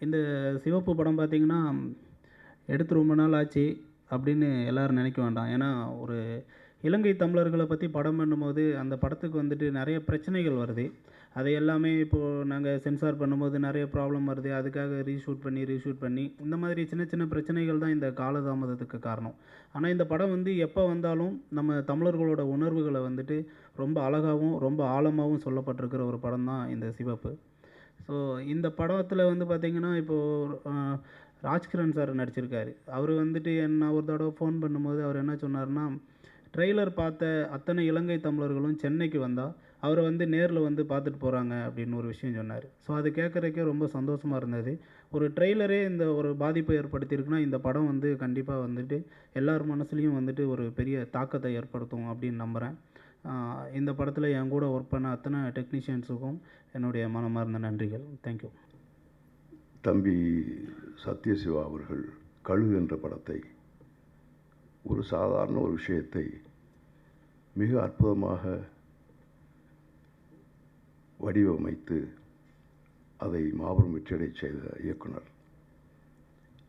இந்த சிவப்பு படம் பார்த்தீங்கன்னா, எடுத்து ரொம்ப நாள் ஆச்சு அப்படின்னு எல்லாரும் நினைக்க வேண்டாம். ஏன்னா, ஒரு இலங்கை தமிழர்கள பத்தி படம் பண்ணும்போது, அந்த படத்துக்கு வந்துட்டு நெறைய பிரச்சனைகள் வருது. அது எல்லாமே இப்போது நாங்க சென்சார் பண்ணும்போது நெறைய ப்ராப்ளம் வருது. அதுக்காக ரீஷூட் பண்ணி இந்த மாதிரி சின்ன சின்ன பிரச்சனைகள் தான் இந்த காலதாமதத்துக்கு காரணம். ஆனா, இந்த படம் வந்து எப்ப வந்தாலும் நம்ம தமிழர்களோட உணர்வுகள வந்துட்டு ரொம்ப அழகாவும், ரொம்ப ஆழமாவும் சொல்லப்பட்டிருக்கிற ஒரு படம் தான் இந்த சிவப்பு. ஸோ இந்த படத்துல வந்து பார்த்தீங்கன்னா, இப்போ அ ராஜ்கிரண் சார் நடிச்சிருக்காரு. அவரு வந்துட்டு நான் ஒரு தடவ ஃபோன் பண்ணும்போது அவர் என்ன சொன்னாருன்னா, ட்ரெய்லர் பார்த்த அத்தனை இலங்கை தமிழர்களும் சென்னைக்கு வந்தா, அவர வந்து நேர்ல வந்து பார்த்துட்டு போறாங்க அப்படின்னு ஒரு விஷயம் சொன்னாரு. ஸோ அது கேட்கறதுக்கே ரொம்ப சந்தோஷமா இருந்தது. ஒரு ட்ரெய்லரே இந்த ஒரு பாதிப்பை ஏற்படுத்தியிருக்குன்னா, இந்த படம் வந்து கண்டிப்பா வந்துட்டு எல்லார் மனசுலயும் வந்துட்டு ஒரு பெரிய தாக்கத்த ஏற்படுத்தும் அப்படின்னு நம்புறேன். இந்த படத்துல என் கூட ஒர்க் பண்ண அத்தனை டெக்னீஷியன்ஸுக்கும் என்னுடைய மனமார்ந்த நன்றிகள். Thank you. தம்பி சத்யசிவா அவர்கள் கழு என்ற படத்தை ஒரு சாதாரண ஒரு விஷயத்தை மிக அற்புதமாக வடிவமைத்து அதை மாபெரும் வெற்றியடை செய்த இயக்குனர்.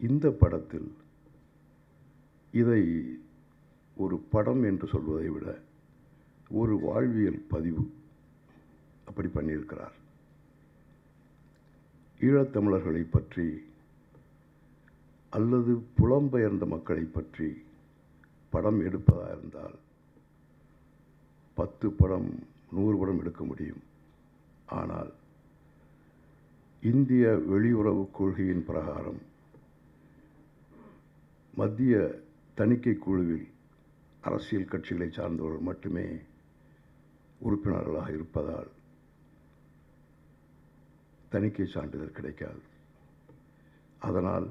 இந்த படத்தில் இதை ஒரு படம் என்று சொல்வதை விட ஒரு வாழ்வியல் பதிவு அப்படி பண்ணியிருக்கிறார். ஈழத்தமிழர்களை பற்றி அல்லது புலம்பெயர்ந்த மக்களை பற்றி படம் எடுப்பதாக இருந்தால் 10 படம் 100 படம் எடுக்க முடியும். ஆனால் இந்திய வெளியுறவு கொள்கையின் பிரகாரம் மத்திய தணிக்கை குழுவில் அரசியல் கட்சிகளை சார்ந்தவர்கள் மட்டுமே உறுப்பினர்களாக இருப்பதால் தணிக்கை சான்றிதழ் கிடைக்காது. அதனால்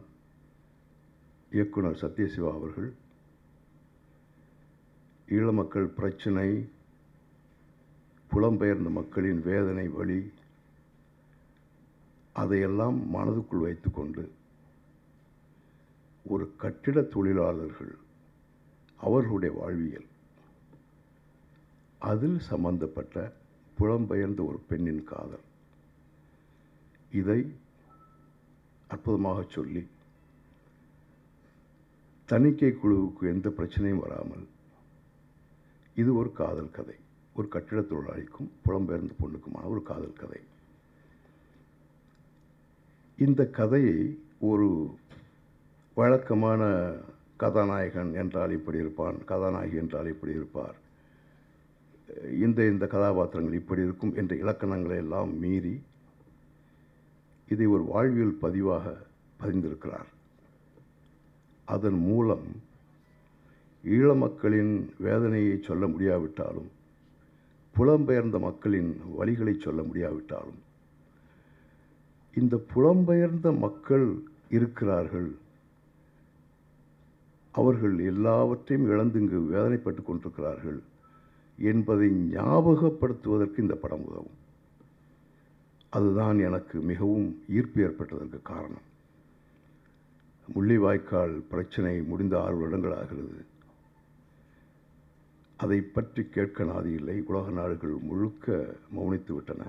இயக்குனர் சத்யசிவா அவர்கள் ஈழ மக்கள் பிரச்சினை, புலம்பெயர்ந்த மக்களின் வேதனை, வலி அதையெல்லாம் மனதுக்குள் வைத்துக்கொண்டு ஒரு கட்டிட தொழிலாளர்கள் அவர்களுடைய வாழ்வியல் அதில் சம்பந்தப்பட்ட புலம்பெயர்ந்த ஒரு பெண்ணின் காதல் இதை அற்புதமாக சொல்லி தணிக்கை குழுவுக்கு எந்த பிரச்சனையும் வராமல் இது ஒரு காதல் கதை, ஒரு கட்டிட தொழிலாளிக்கும் புலம்பெயர்ந்த பொண்ணுக்குமான ஒரு காதல் கதை. இந்த கதையை ஒரு வழக்கமான கதாநாயகன் என்றால் இப்படி இருப்பான், கதாநாயகி என்றால் இப்படி இருப்பார், இந்த கதாபாத்திரங்கள் இப்படி இருக்கும் என்ற இலக்கணங்களை எல்லாம் மீறி இதை ஒரு வாழ்வியல் பதிவாக பதிந்திருக்கிறார். அதன் மூலம் ஈழ மக்களின் வேதனையை சொல்ல முடியாவிட்டாலும், புலம்பெயர்ந்த மக்களின் வலிகளை சொல்ல முடியாவிட்டாலும், இந்த புலம்பெயர்ந்த மக்கள் இருக்கிறார்கள், அவர்கள் எல்லாவற்றையும் இழந்து இங்கு வேதனைப்பட்டு கொண்டிருக்கிறார்கள் என்பதை ஞாபகப்படுத்துவதற்கு இந்த படம் உதவும். அதுதான் எனக்கு மிகவும் ஈர்ப்பு ஏற்பட்டதற்கு காரணம். முள்ளிவாய்க்கால் பிரச்சனை முடிந்த 6 வருடங்கள் ஆகிறது. அதை பற்றி கேட்க நாதி இல்லை. உலக நாடுகள் முழுக்க மௌனித்து விட்டன.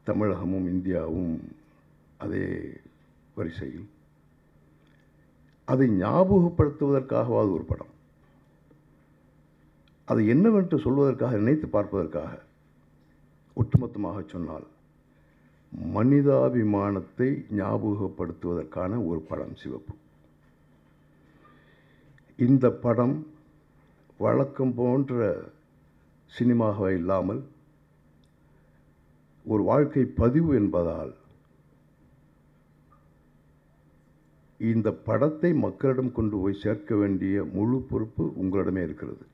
தமிழகமும் இந்தியாவும் அதே வரிசையில். அதை ஞாபகப்படுத்துவதற்காகவாது ஒரு படம், அது என்னவென்று சொல்வதற்காக, நினைத்து பார்ப்பதற்காக, ஒட்டுமொத்தமாக சொன்னால் மனிதாபிமானத்தை ஞாபகப்படுத்துவதற்கான ஒரு படம் சிவப்பு. இந்த படம் வழக்கம் போன்ற சினிமாவே இல்லாமல் ஒரு வாழ்க்கை பதிவு என்பதால் இந்த படத்தை மக்களிடம் கொண்டு போய் சேர்க்க வேண்டிய முழு பொறுப்பு உங்களிடமே இருக்கிறது.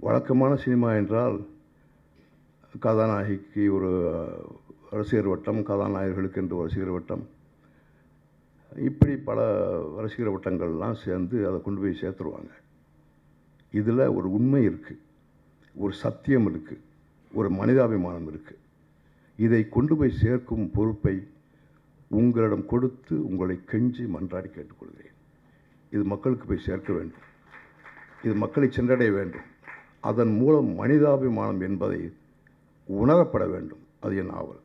வழக்கமான சினிமா என்றால் கதாநாயகிக்கு ஒரு ரசிகர் வட்டம், கதாநாயகர்களுக்கு என்று ஒரு ரசிகர் வட்டம், இப்படி பல ரசிகர் வட்டங்கள்லாம் சேர்ந்து அதை கொண்டு போய் சேர்த்துருவாங்க. இதில் ஒரு உண்மை இருக்குது, ஒரு சத்தியம் இருக்குது, ஒரு மனிதாபிமானம் இருக்குது. இதை கொண்டு போய் சேர்க்கும் பொறுப்பை உங்களிடம் கொடுத்து உங்களை கெஞ்சி மன்றாடி கேட்டுக்கொள்கிறேன். இது மக்களுக்கு போய் சேர்க்க வேண்டும், இது மக்களை சென்றடைய வேண்டும். அதன் மூலம் மனிதாபிமானம் என்பதை உணரப்பட வேண்டும். அது என் ஆவல்.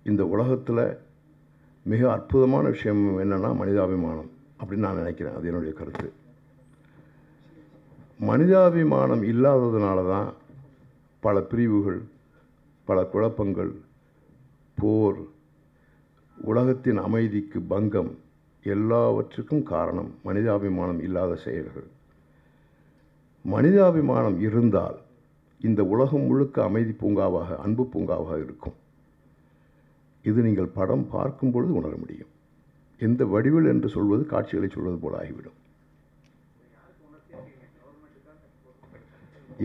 இந்த உலகத்தில் மிக அற்புதமான விஷயம் என்னென்னா மனிதாபிமானம் அப்படின்னு நான் நினைக்கிறேன். அது என்னுடைய கருத்து. மனிதாபிமானம் இல்லாததுனால தான் பல பிரிவுகள், பல குழப்பங்கள், போர், உலகத்தின் அமைதிக்கு பங்கம், எல்லாவற்றுக்கும் காரணம் மனிதாபிமானம் இல்லாத செயல்கள். மனிதாபிமானம் இருந்தால் இந்த உலகம் முழுக்க அமைதி பூங்காவாக, அன்பு பூங்காவாக இருக்கும். இது நீங்கள் படம் பார்க்கும் பொழுது உணர முடியும். எந்த வடிவில் என்று சொல்வது காட்சிகளை சொல்வது போல ஆகிவிடும்.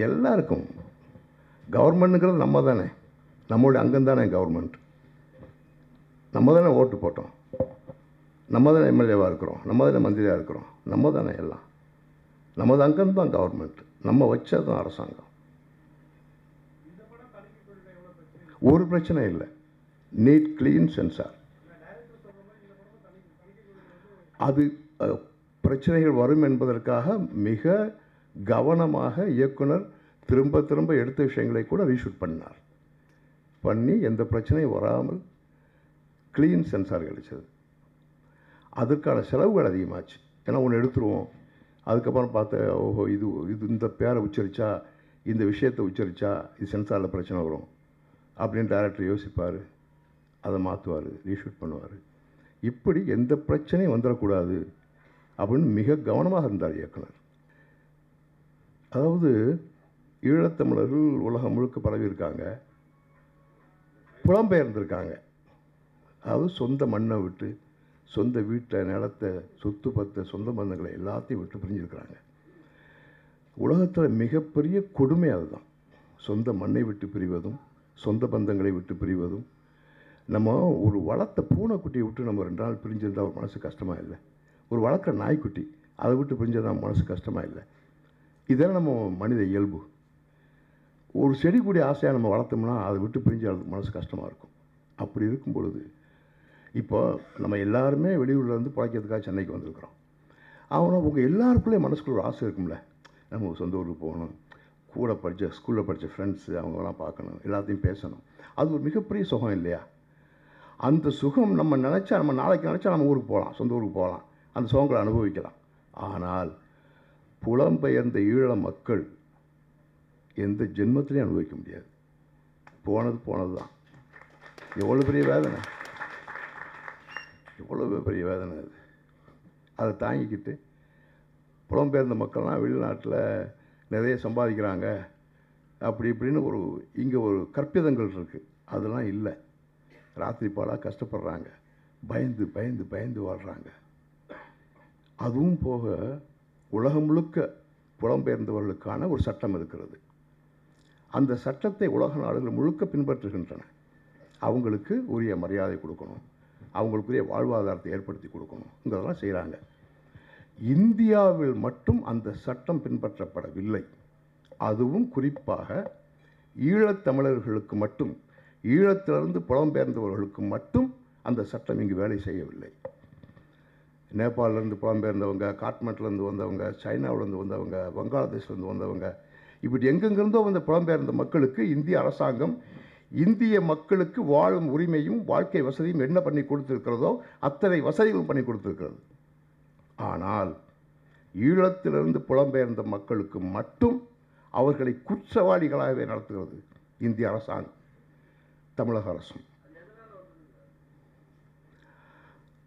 எல்லாருக்கும் கவர்மெண்ட்டுங்கிறது நம்ம தானே, நம்மளுடைய அங்கம் தானே கவர்மெண்ட். நம்ம தானே ஓட்டு போட்டோம், நம்ம தானே எம்எல்ஏவாக இருக்கிறோம், நம்ம தானே மந்திரியாக இருக்கிறோம், நம்ம தானே எல்லாம். நமது அங்கம் தான் கவர்மெண்ட், நம்ம வச்சது தான் அரசாங்கம். ஒரு பிரச்சனை இல்லை. Need clean sensor. அது பிரச்சனைகள் வரும் என்பதற்காக மிக கவனமாக இயக்குனர் திரும்ப திரும்ப எடுத்த விஷயங்களை கூட ரீஷூட் பண்ணி எந்த பிரச்சனையும் வராமல் கிளீன் சென்சார் கிடைச்சது. அதற்கான செலவுகள் அதிகமாச்சு. ஏன்னா ஒன்று எடுத்துருவோம், அதுக்கப்புறம் பார்த்து ஓஹோ இது இந்த பேரை உச்சரித்தா, இந்த விஷயத்தை உச்சரித்தா இது சென்சாரில் பிரச்சனை வரும் அப்படின்னு டைரக்டர் யோசிப்பார், அதை மாற்றுவார், ரீஷூட் பண்ணுவார். இப்படி எந்த பிரச்சனையும் வந்துடக்கூடாது அப்படின்னு மிக கவனமாக இருந்தார் இயக்குனர். அதாவது ஈழத்தமிழர்கள் உலகம் முழுக்க பரவி இருக்காங்க, புலம்பெயர்ந்திருக்காங்க. அதாவது சொந்த மண்ணை விட்டு, சொந்த வீட்டை, நிலத்தை, சொத்து பத்தை, சொந்த பந்தங்களை எல்லாத்தையும் விட்டு பிரிஞ்சிருக்கிறாங்க. உலகத்தில் மிகப்பெரிய கொடுமை அதுதான். சொந்த மண்ணை விட்டு பிரிவதும், சொந்த பந்தங்களை விட்டு பிரிவதும். நம்ம ஒரு வளர்த்த பூனைக்குட்டியை விட்டு நம்ம 2 நாள் பிரிஞ்சிருந்தால் ஒரு மனசு கஷ்டமாக இல்லை? ஒரு வளர்க்குற நாய்க்குட்டி அதை விட்டு பிரிஞ்சிருந்தால் மனசு கஷ்டமாக இல்லை? இதெல்லாம் நம்ம மனித இயல்பு. ஒரு செடி கொடி ஆசையாக நம்ம வளர்த்தோம்னா அதை விட்டு பிரிஞ்சு மனசு கஷ்டமாக இருக்கும். அப்படி இருக்கும் பொழுது இப்போ நம்ம எல்லாருமே வெளியூர்லேருந்து பிழைக்கிறதுக்காக சென்னைக்கு வந்திருக்கிறோம். ஆனால் உங்கள் எல்லாருக்குள்ளே மனசுக்குள்ள ஒரு ஆசை இருக்கும்ல, நம்ம சொந்த ஊருக்கு போகணும், கூட படித்த ஸ்கூலில் படித்த ஃப்ரெண்ட்ஸு அவங்களாம் பார்க்கணும், எல்லாத்தையும் பேசணும். அது ஒரு மிகப்பெரிய சுகம் இல்லையா? அந்த சுகம் நம்ம நினச்சா, நம்ம நாளைக்கு நினச்சா நம்ம ஊருக்கு போகலாம், சொந்த ஊருக்கு போகலாம், அந்த சுகங்களை அனுபவிக்கலாம். ஆனால் புலம்பெயர்ந்த ஈழ மக்கள் எந்த ஜென்மத்திலையும் அனுபவிக்க முடியாது. போனது தான். எவ்வளோ பெரிய வேதனை, எவ்வளோ பெரிய வேதனை அது. அதை தாங்கிக்கிட்டு புலம்பெயர்ந்த மக்கள்லாம் வெளிநாட்டில் நிறைய சம்பாதிக்கிறாங்க அப்படி இப்படின்னு இங்கே ஒரு கற்பிதங்கள் இருக்குது. அதெல்லாம் இல்லை. ராத்திரி பாலாக கஷ்டப்படுறாங்க, பயந்து பயந்து பயந்து வாழ்கிறாங்க. அதுவும் போக உலகம் முழுக்க புலம்பெயர்ந்தவர்களுக்கான ஒரு சட்டம் இருக்கிறது. அந்த சட்டத்தை உலக நாடுகள் முழுக்க பின்பற்றுகின்றன. அவங்களுக்கு உரிய மரியாதை கொடுக்கணும், அவங்களுக்குரிய வாழ்வாதாரத்தை ஏற்படுத்தி கொடுக்கணுங்கிறதெல்லாம் செய்கிறாங்க. இந்தியாவில் மட்டும் அந்த சட்டம் பின்பற்றப்படவில்லை. அதுவும் குறிப்பாக ஈழத்தமிழர்களுக்கு மட்டும், ஈழத்திலிருந்து புலம்பெயர்ந்தவர்களுக்கு மட்டும் அந்த சட்டம் இங்கு வேலை செய்யவில்லை. நேபாளிலேருந்து புலம்பெயர்ந்தவங்க, காட்மண்ட்லேருந்து வந்தவங்க, சைனாவிலேருந்து வந்தவங்க, வங்காளதேஷ்லேருந்து வந்தவங்க, இப்படி எங்கெங்கிருந்தோ வந்த புலம்பெயர்ந்த மக்களுக்கு இந்திய அரசாங்கம் இந்திய மக்களுக்கு வாழும் உரிமையும் வாழ்க்கை வசதியும் என்ன பண்ணி கொடுத்திருக்கிறதோ அத்தனை வசதிகளும் பண்ணி கொடுத்திருக்கிறது. ஆனால் ஈழத்திலிருந்து புலம்பெயர்ந்த மக்களுக்கு மட்டும் அவர்களை குற்றவாளிகளாகவே நடத்துகிறது இந்திய அரசாங்கம், தமிழக அரசும்.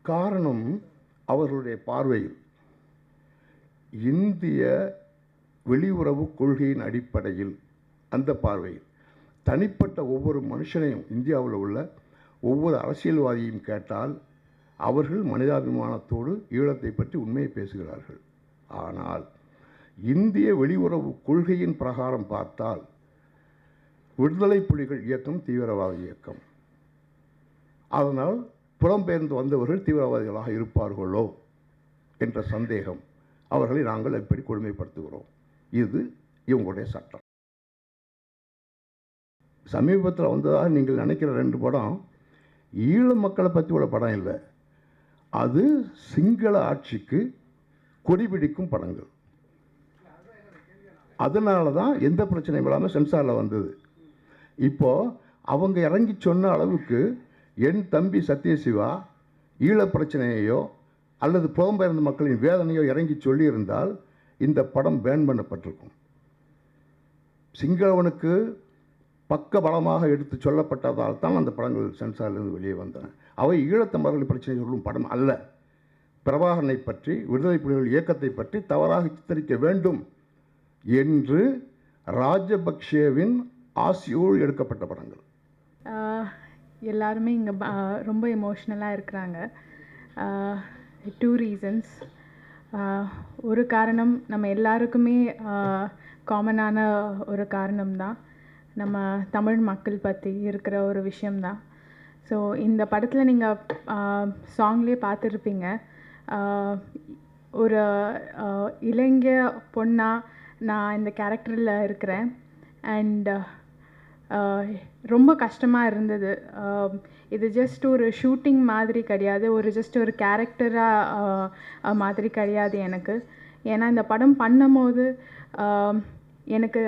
காரணம், அவர்களுடைய பார்வையில் இந்திய வெளியுறவு கொள்கையின் அடிப்படையில், அந்த பார்வையில் தனிப்பட்ட ஒவ்வொரு மனுஷனையும், இந்தியாவில் உள்ள ஒவ்வொரு அரசியல்வாதியையும் கேட்டால் அவர்கள் மனிதாபிமானத்தோடு ஈழத்தை பற்றி உண்மையை பேசுகிறார்கள். ஆனால் இந்திய வெளியுறவு கொள்கையின் பிரகாரம் பார்த்தால் விடுதலை புலிகள் இயக்கம் தீவிரவாத இயக்கம். அதனால் புலம்பெயர்ந்து வந்தவர்கள் தீவிரவாதிகளாக இருப்பார்களோ என்ற சந்தேகம். அவர்களை நாங்கள் எப்படி கொடுமைப்படுத்துகிறோம். இது இவங்களுடைய சட்டம். சமீபத்தில் வந்ததாக நீங்கள் நினைக்கிற 2 படம் ஈழ மக்களை பற்றி உள்ள படம் இல்லை. அது சிங்கள ஆட்சிக்கு கொடிபிடிக்கும் படங்கள். அதனால தான் எந்த பிரச்சனையும் இல்லாமல் சென்சாரில் வந்தது. இப்போது அவங்க இறங்கி சொன்ன அளவுக்கு என் தம்பி சத்யசிவா ஈழப் பிரச்சனையையோ அல்லது புலம்பெயர்ந்த மக்களின் வேதனையோ இறங்கி சொல்லியிருந்தால் இந்த படம் பேன் பண்ணப்பட்டிருக்கும். சிங்களவனுக்கு பக்க பலமாக எடுத்து சொல்லப்பட்டதால் தான் அந்த படங்கள் சென்சாரிலிருந்து வெளியே வந்தன. அவை ஈழத்தமிழர்கள் பிரச்சனை சொல்லும் படம் அல்ல. பிரபாகரனை பற்றி, விடுதலை புலிகள் இயக்கத்தை பற்றி தவறாக சித்தரிக்க வேண்டும் என்று ராஜபக்சேவின் ஆசியோடு எடுக்கப்பட்ட படங்கள். எல்லாருமே இங்கே ரொம்ப எமோஷ்னலாக இருக்கிறாங்க. 2 ரீசன்ஸ். ஒரு காரணம் நம்ம எல்லாருக்குமே காமனான ஒரு காரணம்தான், நம்ம தமிழ் மக்கள் பற்றி இருக்கிற ஒரு விஷயம்தான். ஸோ இந்த படத்தில் நீங்கள் சாங்லேயே பார்த்துருப்பீங்க, ஒரு இளைஞ பொண்ணாக நான் இந்த கேரக்டரில் இருக்கிறேன். அண்ட் ரொம்ப கஷ்டமாக இருந்தது. இது ஜஸ்ட் ஒரு ஷூட்டிங் மாதிரி கிடையாது, ஜஸ்ட் ஒரு கேரக்டராக மாதிரி கிடையாது எனக்கு. ஏன்னா இந்த படம் பண்ணும்போது எனக்கு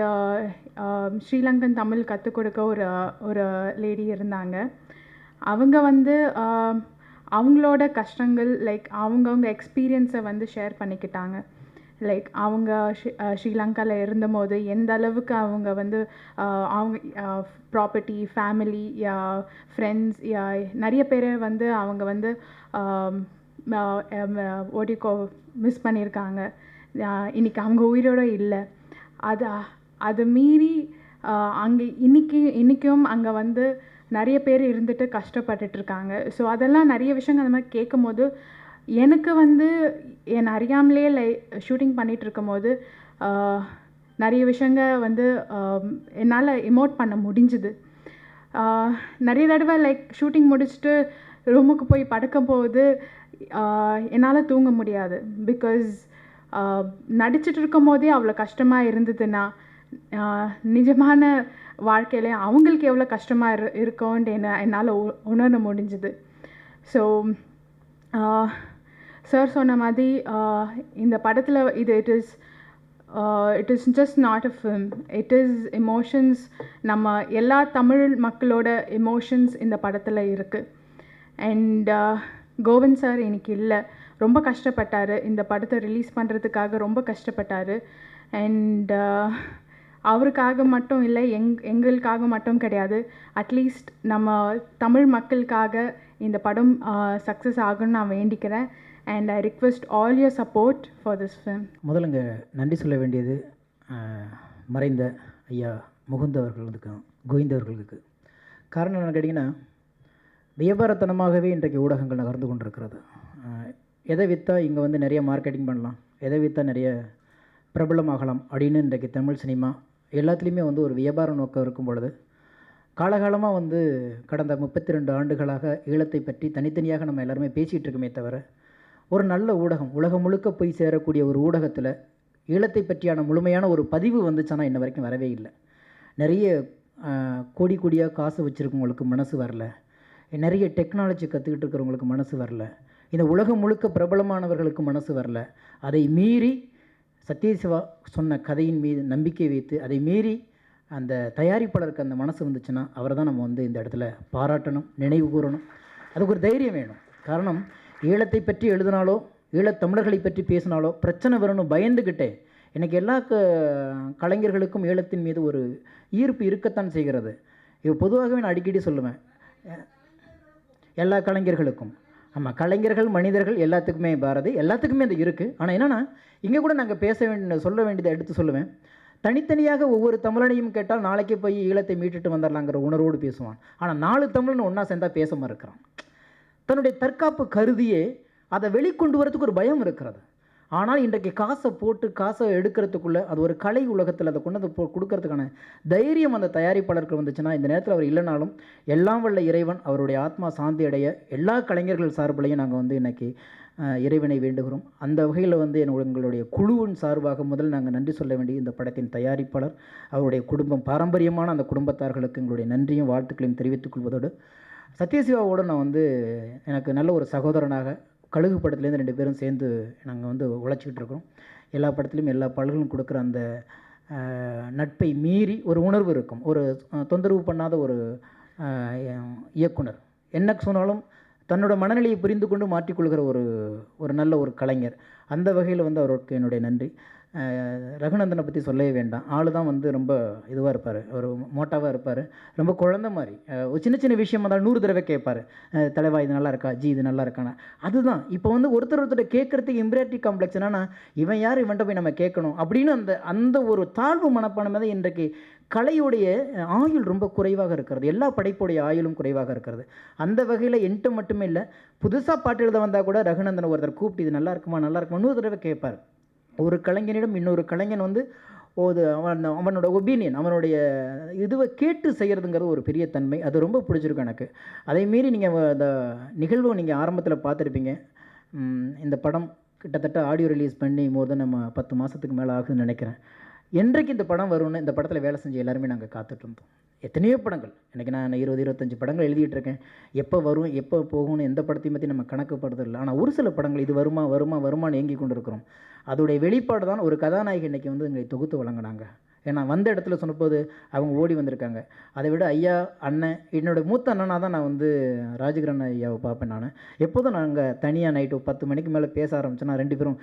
ஸ்ரீலங்கன் தமிழ் கற்றுக் கொடுக்க ஒரு லேடி இருந்தாங்க. அவங்க அவங்களோட கஷ்டங்கள், லைக் அவங்கவுங்க எக்ஸ்பீரியன்ஸை ஷேர் பண்ணிக்கிட்டாங்க. லைக் அவங்க ஸ்ரீலங்காவில் இருந்தபோது எந்த அளவுக்கு அவங்க அவங்க ப்ராப்பர்ட்டி, ஃபேமிலி, ஃப்ரெண்ட்ஸ், நிறைய பேரை அவங்க ஓடிக்கோ மிஸ் பண்ணியிருக்காங்க. இன்றைக்கி அவங்க உயிரோடு இல்லை. அதை மீறி அங்கே இன்றைக்கும் அங்கே நிறைய பேர் இருந்துட்டு கஷ்டப்பட்டுட்ருக்காங்க. ஸோ அதெல்லாம் நிறைய விஷயங்கள் அந்த மாதிரி கேட்கும் போது எனக்கு என்னை அறியாமலே ஷூட்டிங் பண்ணிகிட்ருக்கும் போது நிறைய விஷயங்கள் என்னால் எமோட் பண்ண முடிஞ்சுது. நிறைய தடவை ஷூட்டிங் முடிச்சுட்டு ரூமுக்கு போய் படுக்கும் போது என்னால் தூங்க முடியாது. பிகாஸ் நடிச்சிட்டு இருக்கும் போதே அவ்வளோ கஷ்டமாக இருந்ததுன்னா நிஜமான வாழ்க்கையில அவங்களுக்கு எவ்வளோ கஷ்டமாக இருக்கோன்ட்டு என்னால் உணர முடிஞ்சுது. ஸோ சார் சொன்ன மாதிரி இந்த படத்தில் it is just not a film, it is emotions. நம்ம எல்லா தமிழ் மக்களோட எமோஷன்ஸ் இந்த படத்தில் இருக்குது. அண்ட் கோவிந்த் சார் இன்னைக்கு இல்லை, ரொம்ப கஷ்டப்பட்டார். இந்த படத்தை ரிலீஸ் பண்ணுறதுக்காக ரொம்ப கஷ்டப்பட்டார். அண்ட் அவருக்காக மட்டும் இல்லை, எங்களுக்காக மட்டும் கிடையாது, அட்லீஸ்ட் நம்ம தமிழ் மக்களுக்காக இந்த படம் சக்ஸஸ் ஆகும்னு நான் வேண்டிக்கிறேன். And I request all your support for this film. முதல்ல நன்றி சொல்ல வேண்டியது மறைந்த ஐயா முகுந்த் அவர்களுக்கு, கோவிந்த் அவர்களுக்கு. காரணம் என்னென்னு கேட்டிங்கன்னா, வியாபாரத்தனமாகவே இன்றைக்கு ஊடகங்கள் நகர்ந்து கொண்டிருக்கிறது. எதை விற்றா இங்கே நிறைய மார்க்கெட்டிங் பண்ணலாம், எதை விற்றா நிறைய பிரபலமாகலாம் அப்படின்னு இன்றைக்கு தமிழ் சினிமா எல்லாத்துலேயுமே ஒரு வியாபார நோக்கம் இருக்கும் பொழுது, காலகாலமாக கடந்த 32 ஆண்டுகளாக ஈழத்தை பற்றி தனித்தனியாக நம்ம எல்லாருமே பேசிகிட்டு இருக்கோமே தவிர, ஒரு நல்ல ஊடகம், உலகம் முழுக்க போய் சேரக்கூடிய ஒரு ஊடகத்தில் ஈழத்தை பற்றியான முழுமையான ஒரு பதிவு வந்துச்சுன்னா இன்ன வரைக்கும் வரவே இல்லை. நிறைய கோடி கோடியாக காசு வச்சுருக்கவங்களுக்கு மனசு வரல, நிறைய டெக்னாலஜி கற்றுக்கிட்டு இருக்கிறவங்களுக்கு மனசு வரல, இந்த உலகம் முழுக்க பிரபலமானவர்களுக்கு மனசு வரல. அதை மீறி சத்யசிவா சொன்ன கதையின் மீது நம்பிக்கை வைத்து அதை மீறி அந்த தயாரிப்பாளருக்கு அந்த மனசு வந்துச்சுன்னா அவரை தான் நம்ம இந்த இடத்துல பாராட்டணும், நினைவு கூறணும். அதுக்கு ஒரு தைரியம் வேணும். காரணம், ஈழத்தை பற்றி எழுதினாலோ ஈழத்தமிழர்களை பற்றி பேசினாலோ பிரச்சனை வரணும் பயந்துக்கிட்டே இன்றைக்கி எல்லா கலைஞர்களுக்கும் ஈழத்தின் மீது ஒரு ஈர்ப்பு இருக்கத்தான் செய்கிறது. இப்போ பொதுவாகவே நான் அடிக்கடி சொல்லுவேன், எல்லா கலைஞர்களுக்கும், ஆமாம், கலைஞர்கள் மனிதர்கள் எல்லாத்துக்குமே பாரதி, எல்லாத்துக்குமே அது இருக்குது. ஆனால் என்னென்னா, இங்கே கூட நாங்கள் சொல்ல வேண்டியதை எடுத்து சொல்லுவேன். தனித்தனியாக ஒவ்வொரு தமிழனையும் கேட்டால் நாளைக்கே போய் ஈழத்தை மீட்டுட்டு வந்துடலாங்கிற உணர்வோடு பேசுவான். ஆனால் 4 தமிழ்னு ஒன்றா சேர்ந்தால் பேச மறுக்கிறான். தன்னுடைய தற்காப்பு கருதியே அதை வெளிக்கொண்டு வரதுக்கு ஒரு பயம் இருக்கிறது. ஆனால் இன்றைக்கு காசை எடுக்கிறதுக்குள்ளே அது ஒரு கலை உலகத்தில் அதை கொண்டு கொடுக்கறதுக்கான தைரியம் அந்த தயாரிப்பாளருக்கு வந்துச்சுன்னா, இந்த நேரத்தில் அவர் இல்லைனாலும் எல்லாம் வல்ல இறைவன் அவருடைய ஆத்மா சாந்தி அடைய எல்லா கலைஞர்கள் சார்பிலையும் நாங்கள் இன்றைக்கி இறைவனை வேண்டுகிறோம். அந்த வகையில் எங்களுடைய குழுவின் சார்பாக முதல் நாங்கள் நன்றி சொல்ல வேண்டிய இந்த படத்தின் தயாரிப்பாளர், அவருடைய குடும்பம், பாரம்பரியமான அந்த குடும்பத்தார்களுக்கு எங்களுடைய நன்றியும் வாழ்த்துக்களையும் தெரிவித்துக் கொள்வதோடு, சத்யசிவாவோடு நான் எனக்கு நல்ல ஒரு சகோதரனாக கழுகு படத்துலேருந்து 2 பேரும் சேர்ந்து நாங்கள் உழைச்சிக்கிட்டு இருக்கோம். எல்லா படத்துலையும் எல்லா பலர்களும் கொடுக்குற அந்த நட்பை மீறி ஒரு உணர்வு இருக்கும். ஒரு தொந்தரவு பண்ணாத ஒரு இயக்குனர், என்ன சொன்னாலும் தன்னோட மனநிலையை புரிந்து கொண்டு மாற்றிக்கொள்கிற ஒரு நல்ல ஒரு கலைஞர். அந்த வகையில் வந்து அவருக்கு என்னுடைய நன்றி. ரகுநந்தனை பற்றி சொல்லவே வேண்டாம். ஆள் தான் வந்து ரொம்ப இதுவாக இருப்பார், ஒரு மோட்டாவாக இருப்பார், ரொம்ப குழந்த மாதிரி. ஒரு சின்ன சின்ன விஷயம் வந்தாலும் 100 தடவை கேட்பார், தலைவா இது நல்லா இருக்கா, ஜி இது நல்லா இருக்கானா. அதுதான் இப்போ வந்து ஒருத்தர் கேட்குறதுக்கு இம்பீரியாரிட்டி காம்ப்ளெக்ஸ் என்னன்னா, இவன் யார், இவன்ட்ட போய் நம்ம கேட்கணும் அப்படின்னு அந்த ஒரு தாழ்வு மனப்பான்மை தான் இன்றைக்கு கலையுடைய ஆயுள் ரொம்ப குறைவாக இருக்கிறது. எல்லா படைப்புடைய ஆயுளும் குறைவாக இருக்கிறது. அந்த வகையில் என்கிட்ட மட்டுமே இல்லை, புதுசாக பாட்டு எழுத வந்தால் கூட ரகுநந்தனை ஒருத்தர் கூப்பிட்டு இது நல்லா இருக்குமா 100 தடவை கேட்பார். ஒரு கலைஞனிடம் இன்னொரு கலைஞன் வந்து அவனோட ஒப்பீனியன், அவனுடைய இதுவை கேட்டு செய்கிறதுங்கிறது ஒரு பெரிய தன்மை. அது ரொம்ப பிடிச்சிருக்கு எனக்கு. அதே மீறி நீங்கள் அந்த நிகழ்வை நீங்கள் ஆரம்பத்தில் பார்த்துருப்பீங்க. இந்த படம் கிட்டத்தட்ட ஆடியோ ரிலீஸ் பண்ணி மோர் தென் நம்ம 10 மாதத்துக்கு மேலே ஆகுதுன்னு நினைக்கிறேன். என்றைக்கு இந்த படம் வரும்னு இந்த படத்தில் வேலை செஞ்சு எல்லாருமே நாங்கள் காத்துட்ருந்தோம். எத்தனையோ படங்கள், எனக்கு நான் 20-25 படங்கள் எழுதிட்டு இருக்கேன். எப்போ வரும் எப்போ போகும்னு எந்த படத்தையும் பற்றி நம்ம கணக்குப்படுறதில்லை. ஆனால் ஒரு சில படங்கள் இது வருமானு ஏங்கி கொண்டு இருக்கிறோம். அதோடைய வெளிப்பாடு தான் ஒரு கதாநாயகி இன்றைக்கி வந்து எங்களை தொகுத்து வழங்கினாங்க. ஏன்னா வந்த இடத்துல சொன்னபோது அவங்க ஓடி வந்திருக்காங்க. அதை விட ஐயா, அண்ணன், என்னோடய மூத்த அண்ணனாக தான் நான் வந்து ராஜகிரண் ஐயாவை பார்ப்பேன். நான் எப்போதும் நாங்கள் தனியாக நைட்டு 10 மணிக்கு மேலே பேச ஆரம்பிச்சோன்னா 2 பேரும்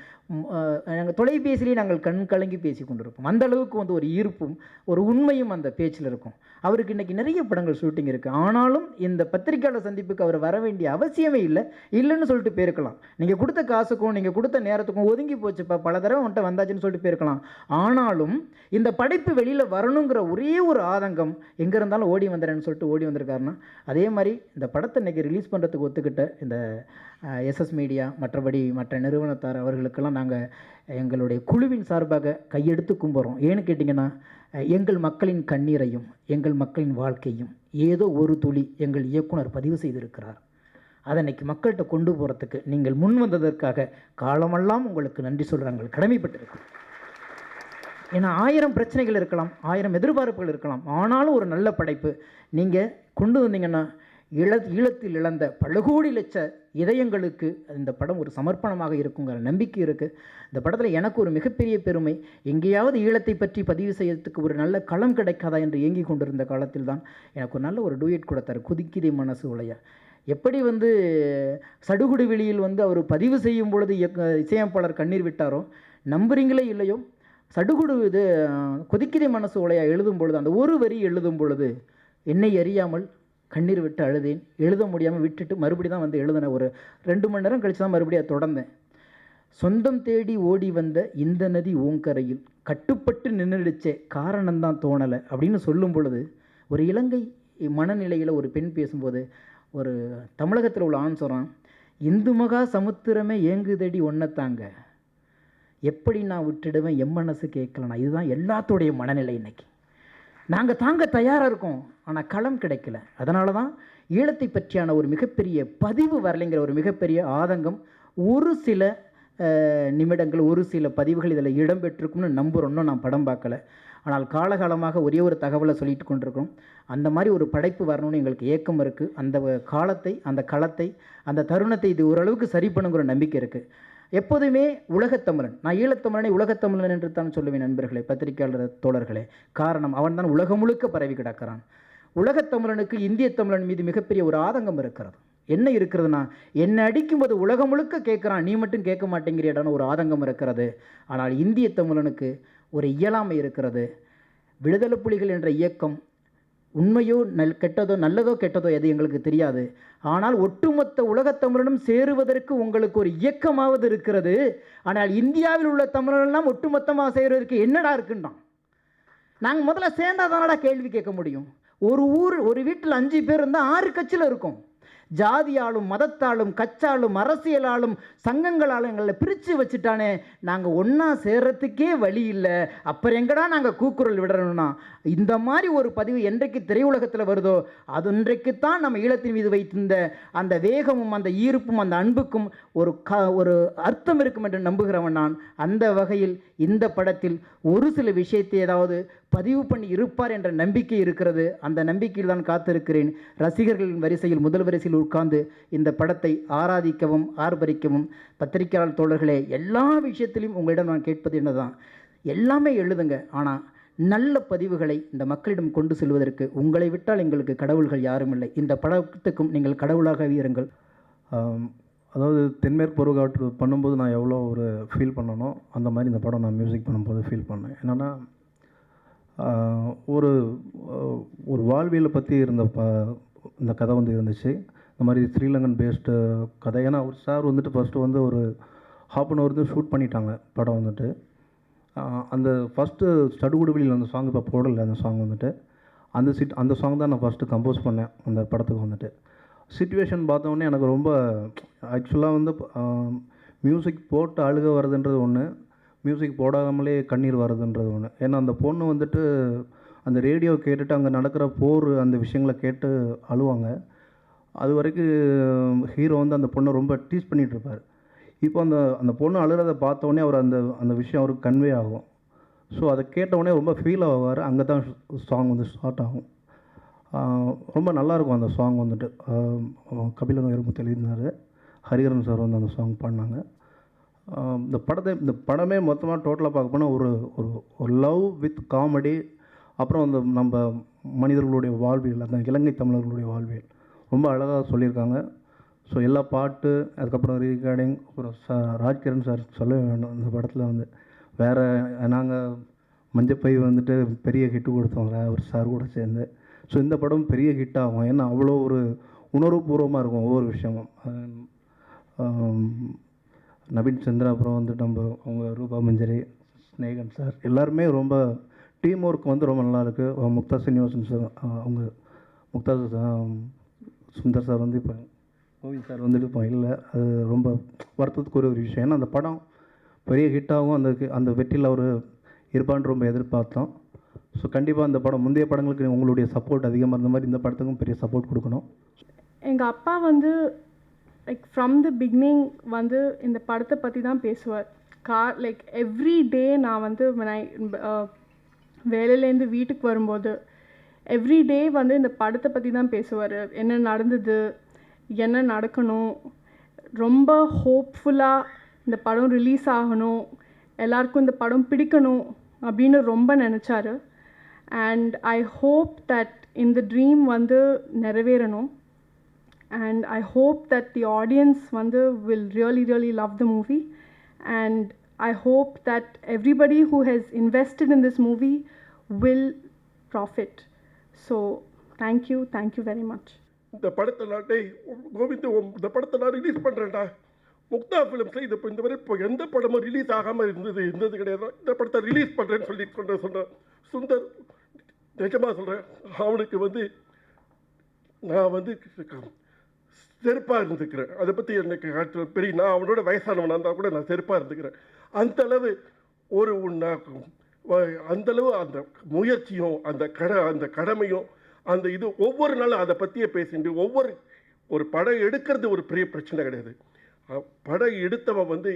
நாங்கள் தொலைபேசிலேயே நாங்கள் கண் கலங்கி பேசி கொண்டிருப்போம். அந்த அளவுக்கு வந்து ஒரு ஈர்ப்பும் ஒரு உண்மையும் அந்த பேச்சில் இருக்கும். அவருக்கு இன்றைக்கி நிறைய படங்கள் ஷூட்டிங் இருக்குது. ஆனாலும் இந்த பத்திரிக்கையாளர் சந்திப்புக்கு அவர் வர வேண்டிய அவசியமே இல்லைன்னு சொல்லிட்டு போயிருக்கலாம். நீங்கள் கொடுத்த காசுக்கும் நீங்கள் கொடுத்த நேரத்துக்கும் ஒதுங்கி போச்சுப்பா, பல தடவை வந்துட்டு வந்தாச்சுன்னு சொல்லிட்டு போயிருக்கலாம். ஆனாலும் இந்த படைப்பு வெளியில் வரணுங்கிற ஒரே ஒரு ஆதங்கம், எங்கே இருந்தாலும் ஓடி வந்துடுறேன்னு சொல்லிட்டு ஓடி வந்திருக்காருன்னா, அதே மாதிரி இந்த படத்தை இன்றைக்கி ரிலீஸ் பண்ணுறதுக்கு ஒத்துக்கிட்ட இந்த எஸ்எஸ் மீடியா, மற்றபடி மற்ற நிறுவனத்தார் அவர்களுக்கெல்லாம் நாங்கள் எங்களுடைய குழுவின் சார்பாக கையெடுத்து கும்பிட்றோம். ஏன்னு கேட்டிங்கன்னா, எங்கள் மக்களின் கண்ணீரையும் எங்கள் மக்களின் வாழ்க்கையும் ஏதோ ஒரு துளி எங்கள் இயக்குனர் பதிவு செய்திருக்கிறார். அதை இன்றைக்கி மக்கள்கிட்ட கொண்டு போகிறதுக்கு நீங்கள் முன் வந்ததற்காக காலமெல்லாம் உங்களுக்கு நன்றி சொல்கிறாங்க, கடமைப்பட்டிருக்கோம். ஏன்னா 1000 பிரச்சனைகள் இருக்கலாம், 1000 எதிர்பார்ப்புகள் இருக்கலாம். ஆனாலும் ஒரு நல்ல படைப்பு நீங்கள் கொண்டு வந்தீங்கன்னா ஈழத்தில் இழந்த பல கோடி லட்ச இதயங்களுக்கு இந்த படம் ஒரு சமர்ப்பணமாக இருக்குங்கிற நம்பிக்கை இருக்குது. இந்த படத்தில் எனக்கு ஒரு மிகப்பெரிய பெருமை, எங்கேயாவது ஈழத்தை பற்றி பதிவு செய்யறதுக்கு ஒரு நல்ல களம் கிடைக்காதா என்று ஏங்கி கொண்டிருந்த காலத்தில் தான் எனக்கு ஒரு நல்ல ஒரு டூயட் கொடுத்தார், குதிக்கிதே மனசு உலையா. எப்படி வந்து சடுகுடு வெளியில் வந்து அவர் பதிவு செய்யும் பொழுது இசையமைப்பாளர் கண்ணீர் விட்டாரோ, நம்புறீங்களே இல்லையோ, சடுகுடு இது கொதிக்கிதே மனசு உலையா எழுதும் பொழுது, அந்த ஒரு வரி எழுதும் பொழுது என்னை அறியாமல் கண்ணீர் விட்டு அழுதேன். எழுத முடியாமல் விட்டுட்டு மறுபடி தான் வந்து எழுதினேன். ஒரு 2 மணி நேரம் கழித்து தான் மறுபடியும் அதை தொடர்ந்தேன். சொந்தம் தேடி ஓடி வந்த இந்த நதி ஓங்கரையில் கட்டுப்பட்டு நின்றுடுச்சே, காரணம்தான் தோணலை அப்படின்னு சொல்லும் பொழுது, ஒரு இலங்கை மனநிலையில் ஒரு பெண் பேசும்போது ஒரு தமிழகத்தில் உள்ள ஆண் சொல்கிறான், இந்து மகா சமுத்திரமே ஏங்குதடி ஒன்றைத்தாங்க, எப்படி நான் விட்டுடுவேன் என் மனசு கேட்கலண்ணா. இதுதான் எல்லாத்தோடைய மனநிலை. இன்னைக்கு நாங்கள் தாங்க தயாராக இருக்கோம், ஆனால் களம் கிடைக்கல. அதனால தான் ஈழத்தை பற்றியான ஒரு மிகப்பெரிய பதிவு வரலைங்கிற ஒரு மிகப்பெரிய ஆதங்கம். ஒரு சில நிமிடங்கள், ஒரு சில பதிவுகள் இதில் இடம்பெற்றிருக்கும்னு நம்புகிறோன்னு நான் படம் பார்க்கல. ஆனால் காலகாலமாக ஒரே ஒரு தகவலை சொல்லிட்டு கொண்டிருக்கிறோம். அந்த மாதிரி ஒரு படைப்பு வரணும்னு எங்களுக்கு ஏக்கம் இருக்குது. அந்த காலத்தை, அந்த களத்தை, அந்த தருணத்தை இது ஓரளவுக்கு சரி பண்ணுங்கிற நம்பிக்கை இருக்குது. எப்போதுமே உலகத்தமிழன், நான் ஈழத்தமிழனை உலகத்தமிழன் என்று தான் சொல்லுவேன் நண்பர்களே, பத்திரிகையாளர் தோழர்களே. காரணம், அவன் தான் உலகம் முழுக்க பரவி கிடக்கிறான். உலகத்தமிழனுக்கு இந்திய தமிழன் மீது மிகப்பெரிய ஒரு ஆதங்கம் இருக்கிறது. என்ன இருக்கிறதுனா, என்னை அடிக்கும்போது உலகம் முழுக்க கேட்குறான், நீ மட்டும் கேட்க மாட்டேங்கிறியடான ஒரு ஆதங்கம் இருக்கிறது. ஆனால் இந்திய தமிழனுக்கு ஒரு இயலாமை இருக்கிறது. விடுதலை புலிகள் என்ற இயக்கம் உண்மையோ கெட்டதோ, நல்லதோ கெட்டதோ எது எங்களுக்கு தெரியாது. ஆனால் ஒட்டுமொத்த உலகத்தமிழனும் சேருவதற்கு உங்களுக்கு ஒரு இயக்கமாவது இருக்கிறது. ஆனால் இந்தியாவில் உள்ள தமிழரெல்லாம் ஒட்டுமொத்தமாக சேருவதற்கு என்னடா இருக்குன்றான். நாங்கள் முதல்ல சேர்ந்தாதானடா கேள்வி கேட்க முடியும். ஒரு வீட்டில் 5 பேர் இருந்தால் 6 கட்சியில் இருக்கும். ஜாதியாலும் மதத்தாலும் கட்சாலும் அரசியலாலும் சங்கங்களாலும் எங்களை பிரித்து வச்சுட்டானே, நாங்கள் ஒன்றா சேர்றதுக்கே வழி இல்லை. அப்புறம் எங்கடா நாங்கள் கூக்குரல் விடணும்னா, இந்த மாதிரி ஒரு பதிவு என்றைக்கு திரையுலகத்தில் வருதோ அன்றைக்குத்தான் நம்ம ஈழத்தின் மீது வைத்திருந்த அந்த வேகமும் அந்த ஈர்ப்பும் அந்த அன்புக்கும் ஒரு அர்த்தம் இருக்கும் என்று நம்புகிறவன் நான். அந்த வகையில் இந்த படத்தில் ஒரு சில விஷயத்தை ஏதாவது பதிவு பண்ணி இருப்பார் என்ற நம்பிக்கை இருக்கிறது. அந்த நம்பிக்கையில் தான் காத்திருக்கிறேன். ரசிகர்களின் வரிசையில் முதல் வரிசையில் உட்கார்ந்து இந்த படத்தை ஆராதிக்கவும் ஆர்ப்பரிக்கவும். பத்திரிகையாளர் தோழர்களே, எல்லா விஷயத்திலையும் உங்களிடம் நான் கேட்பது என்னதான், எல்லாமே எழுதுங்க, ஆனால் நல்ல பதிவுகளை இந்த மக்களிடம் கொண்டு செல்வதற்கு உங்களை விட்டால் எங்களுக்கு கடவுள்கள் யாரும் இல்லை, இந்த படத்துக்கும் நீங்கள் கடவுளாகவே இருங்கள். அதாவது தென்மேற்கு பருவக்காற்று பண்ணும்போது நான் எவ்வளோ ஒரு ஃபீல் பண்ணனோ அந்த மாதிரி இந்த படம் நான் மியூசிக் பண்ணும்போது ஃபீல் பண்ணேன். என்னென்னா ஒரு ஒரு வாழ்வியலை பற்றி இருந்த இந்த கதை வந்து இருந்துச்சு. இந்த மாதிரி ஸ்ரீலங்கன் பேஸ்டு கதை. ஏன்னா ஒரு சார் வந்துட்டு ஃபஸ்ட்டு வந்து ஒரு ½ அன் ஹவர் வந்து ஷூட் பண்ணிட்டாங்க படம் வந்துட்டு. அந்த ஃபஸ்ட்டு சடுகுடுவெளியில் அந்த சாங் இப்போ போடலை. அந்த சாங் வந்துட்டு அந்த சாங் தான் நான் ஃபஸ்ட்டு கம்போஸ் பண்ணேன் அந்த படத்துக்கு வந்துட்டு. சிச்சுவேஷன் பார்த்தோன்னே எனக்கு ரொம்ப ஆக்சுவலாக வந்து மியூசிக் போட்டு அழுக வருதுன்றது ஒன்று, மியூசிக் போடாமலே கண்ணீர் வருதுன்றது ஒன்று. ஏன்னா அந்த பொண்ணு வந்துட்டு அந்த ரேடியோ கேட்டுட்டு அங்கே நடக்கிற போர் அந்த விஷயங்களை கேட்டு அழுவாங்க. அது வரைக்கும் ஹீரோ வந்து அந்த பொண்ணை ரொம்ப டீஸ் பண்ணிகிட்ருப்பார். இப்போ அந்த பொண்ணு அழுகிறத பார்த்தோன்னே அவர் அந்த விஷயம் அவருக்கு கன்வே ஆகும். ஸோ அதை கேட்டவுடனே ரொம்ப ஃபீல் ஆவார். அங்கே தான் சாங் வந்து ஸ்டார்ட் ஆகும். ரொம்ப நல்லாயிருக்கும் அந்த சாங் வந்துட்டு. கபிலன் வைரமுத்து எழுதினார், ஹரிஹரன் சார் வந்து அந்த சாங் பாடினாங்க. இந்த படமே மொத்தமாக டோட்டலாக பார்க்க போனால் ஒரு லவ் வித் காமெடி, அப்புறம் அந்த நம்ம மனிதர்களுடைய வாழ்வியல், அந்த இலங்கை தமிழர்களுடைய வாழ்வியல் ரொம்ப அழகாக சொல்லியிருக்காங்க. ஸோ எல்லா பாட்டு, அதுக்கப்புறம் ரீகார்டிங், அப்புறம் ராஜ்கிரண் சார் சொல்ல வேணும். இந்த படத்தில் வந்து வேறு நாங்கள் மஞ்சப்பை வந்துட்டு பெரிய ஹிட்டு கொடுத்தோம் ஒரு சார் கூட சேர்ந்து. ஸோ இந்த படம் பெரிய ஹிட் ஆகும். ஏன்னா அவ்வளோ ஒரு உணர்வுபூர்வமாக இருக்கும் ஒவ்வொரு விஷயமும். நவீன் சந்திரா, அப்புறம் வந்து அவங்க ரூபா மஞ்சரி, ஸ்னேகன் சார் எல்லாருமே ரொம்ப டீம் ஒர்க் வந்து ரொம்ப நல்லாயிருக்கு. முக்தா சீனிவாசன் சார், அவங்க முக்தா சுந்தர் சார் வந்து இப்போ கோவிந்த் சார் வந்துட்டு இப்போ இல்லை. அது ரொம்ப வருத்தத்துக்குரிய ஒரு விஷயம். ஏன்னா அந்த படம் பெரிய ஹிட் ஆகும், அந்த வெற்றியில் அவர் இருப்பான்னு ரொம்ப எதிர்பார்த்தோம். ஸோ கண்டிப்பாக அந்த படம் முந்தைய படங்களுக்கு உங்களுடைய சப்போர்ட் அதிகமாக இருந்த மாதிரி இந்த படத்துக்கும் பெரிய சப்போர்ட் கொடுக்கணும். எங்கள் அப்பா வந்து லைக் ஃப்ரம் த பிகினிங் வந்து இந்த படத்தை பற்றி தான் பேசுவார். லைக் எவ்ரி டே நான் வந்து வேலையிலேருந்து வீட்டுக்கு வரும்போது எவ்ரி டே வந்து இந்த படத்தை பற்றி தான் பேசுவார். என்ன நடந்தது, என்ன நடக்கணும், ரொம்ப ஹோப்ஃபுல்லாக இந்த படம் ரிலீஸ் ஆகணும், எல்லாருக்கும் இந்த படம் பிடிக்கணும் அப்படின்னு ரொம்ப நினச்சாரு. அண்ட் ஐ ஹோப் தட் இந்த ட்ரீம் வந்து நிறைவேறணும். And I hope that the audience will really love the movie, and I hope that everybody who has invested in this movie will profit. So thank you very much. இந்த படத்தை நான் கோவிந்த், இந்த படத்தை நான் release பண்ணுறேன்டா. Mukta ஃபிலிம்ஸில் இது இந்த மாதிரி இப்போ எந்த படமும் ரிலீஸ் ஆகாமல் இருந்தது கிடையாது. இந்த படத்தை ரிலீஸ் பண்ணுறேன்னு சொன்னேன் சுந்தர். நிஜமாக சொல்கிறேன், அவனுக்கு வந்து நான் வந்து செருப்பாக இருந்துக்கிறேன். அதை பற்றி எனக்கு பெரிய, நான் அவனோட வயசானவனாக இருந்தால் கூட நான் செருப்பாக இருந்துக்கிறேன். அந்தளவு அந்தளவு அந்த முயற்சியும் அந்த கடமையும் அந்த இது ஒவ்வொரு நாளும் அதை பற்றியே பேசிட்டு ஒரு படம் எடுக்கிறது ஒரு பெரிய பிரச்சனை கிடையாது. படம் எடுத்தவன் வந்து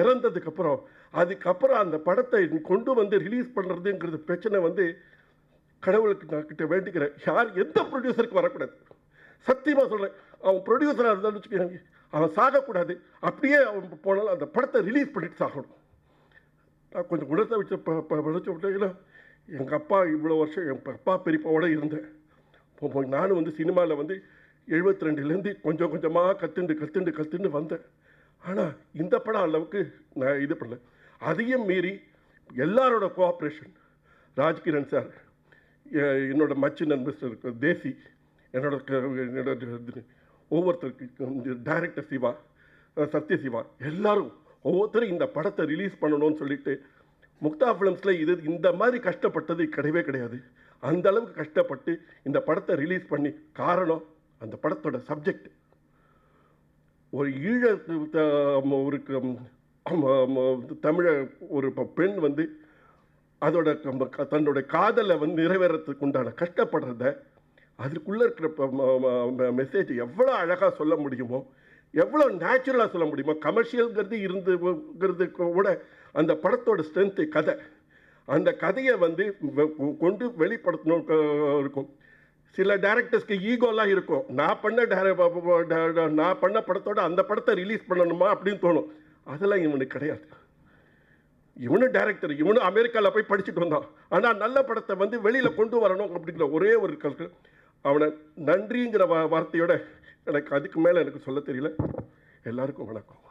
இறந்ததுக்கப்புறம் அதுக்கப்புறம் அந்த படத்தை கொண்டு வந்து ரிலீஸ் பண்ணுறதுங்கிறது பிரச்சனை வந்து கடவுளுக்கு நான் கிட்ட வேண்டிக்கிறேன். எந்த ப்ரொடியூசருக்கு வரக்கூடாது. சத்தியமாக சொல்கிறேன், அவன் ப்ரொடியூசராக இருந்தாலும் வச்சுக்கோங்க, அவன் சாகக்கூடாது. அப்படியே அவன் போனாலும் அந்த படத்தை ரிலீஸ் பண்ணிட்டு சாகணும். நான் கொஞ்சம் உணர்த்த வச்ச படிச்ச விட்டீங்கன்னா, எங்கள் அப்பா இவ்வளோ வருஷம் எங்கள் அப்பா பெரியப்பாவோட இருந்தேன். நானும் வந்து சினிமாவில் வந்து 72லேருந்து கொஞ்சம் கொஞ்சமாக கற்றுண்டு வந்தேன். ஆனால் இந்த படம் அளவுக்கு நான் இது பண்ணல. அதையும் மீறி எல்லாரோட கோஆப்ரேஷன், ராஜ்கிரண் சார், என்னோட மச்சினன் மிஸ்டர் தேசி, என்னோட ஒவ்வொருத்தருக்கு டைரக்டர் சிவா, சத்யசிவா, எல்லாரும் ஒவ்வொருத்தரும் இந்த படத்தை ரிலீஸ் பண்ணணும்னு சொல்லிட்டு முக்தா ஃபிலிம்ஸில் இந்த மாதிரி கஷ்டப்பட்டது கிடையவே கிடையாது. அந்த அளவுக்கு கஷ்டப்பட்டு இந்த படத்தை ரிலீஸ் பண்ணி, காரணம் அந்த படத்தோட சப்ஜெக்ட். ஒரு ஒரு தமிழ ஒரு பெண் வந்து தன்னோட காதலை வந்து நிறைவேறத்துக்கு உண்டான கஷ்டப்படுறத, அதுக்குள்ளே இருக்கிற மெசேஜ் எவ்வளோ அழகாக சொல்ல முடியுமோ, எவ்வளோ நேச்சுரலாக சொல்ல முடியுமோ, கமர்ஷியல்ங்கிறது இருந்துங்கிறது கூட அந்த படத்தோட ஸ்ட்ரென்த்து கதை. அந்த கதையை வந்து கொண்டு வெளிப்படுத்தணும் இருக்கும். சில டைரக்டர்ஸ்க்கு ஈகோலாம் இருக்கும். நான் பண்ண படத்தோட அந்த படத்தை ரிலீஸ் பண்ணணுமா அப்படின்னு தோணும். அதெல்லாம் இவனுக்கு கிடையாது. இவனும் டைரக்டர், இவனும் அமெரிக்காவில் போய் படிச்சுட்டு வந்தான். ஆனால் நல்ல படத்தை வந்து வெளியில் கொண்டு வரணும் அப்படிங்கிற ஒரே ஒரு கல்வி. அவனை நன்றிங்கிற வார்த்தையோட எனக்கு அதுக்கு மேலே எனக்கு சொல்ல தெரியல. எல்லாருக்கும் வணக்கம்.